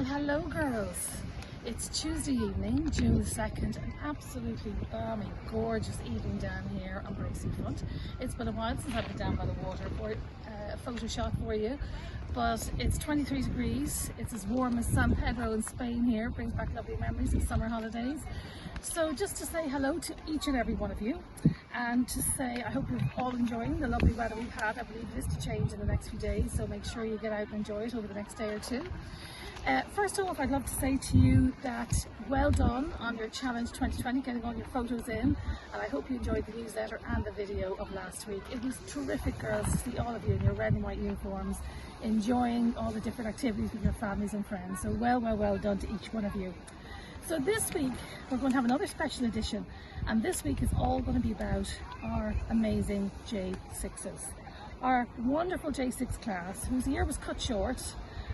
Well, hello girls. It's Tuesday evening, June the 2nd, an absolutely balmy, gorgeous evening down here on Bracey Front. It's been a while since I've been down by the water for a photo shot for you, but it's 23 degrees. It's as warm as San Pedro in Spain here, brings back lovely memories of summer holidays. So just to say hello to each and every one of you, and to say I hope you're all enjoying the lovely weather we've had. I believe it is to change in the next few days, so make sure you get out and enjoy it over the next day or two. First off, I'd love to say to you that well done on your challenge 2020, getting all your photos in, and I hope you enjoyed the newsletter and the video of last week. It was terrific, girls, to see all of you in your red and white uniforms enjoying all the different activities with your families and friends. So well done to each one of you. So this week we're going to have another special edition, and this week is all going to be about our amazing J6s. Our wonderful J6 class, whose year was cut short,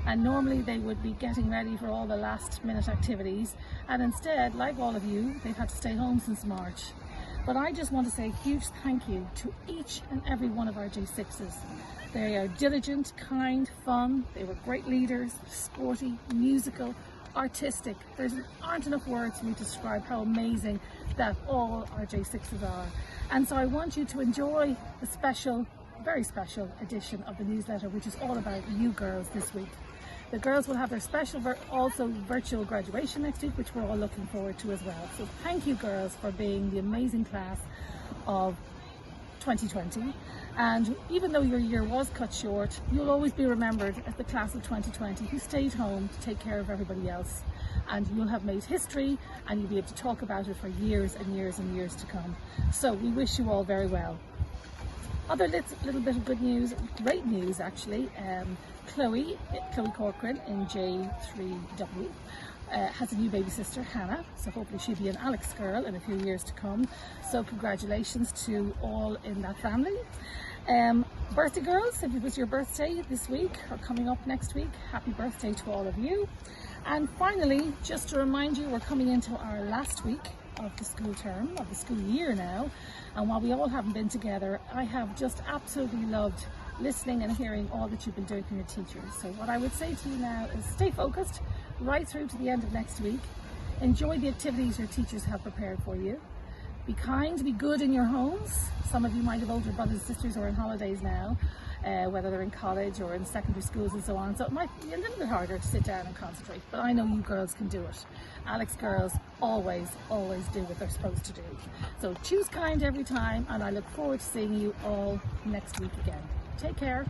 and normally they would be getting ready for all the last minute activities, and instead, like all of you, they've had to stay home since March. But I just want to say a huge thank you to each and every one of our J6s. They are diligent, kind, fun, they were great leaders, sporty, musical, artistic. There aren't enough words for me to describe how amazing that all our J6s are. And so I want you to enjoy the special, very special edition of the newsletter, which is all about you girls this week. The girls will have their special also virtual graduation next week, which we're all looking forward to as well. So thank you girls for being the amazing class of 2020, and even though your year was cut short, you'll always be remembered as the class of 2020 who stayed home to take care of everybody else, and you'll have made history and you'll be able to talk about it for years and years and years to come. So we wish you all very well. Other little bit of good news, great news actually. Chloe Corcoran in J3W has a new baby sister, Hannah, so hopefully she'll be an Alex girl in a few years to come. So congratulations to all in that family. Birthday girls, if it was your birthday this week or coming up next week, happy birthday to all of you. And finally, just to remind you, we're coming into our last week of the school term, of the school year now, and while we all haven't been together, I have just absolutely loved listening and hearing all that you've been doing from your teachers. So what I would say to you now is stay focused right through to the end of next week. Enjoy the activities your teachers have prepared for you. Be kind, be good in your homes. Some of you might have older brothers and sisters who are on holidays now, whether they're in college or in secondary schools and so on, so it might be a little bit harder to sit down and concentrate, but I know you girls can do it. Alex girls always do what they're supposed to do. So choose kind every time, and I look forward to seeing you all next week again. Take care.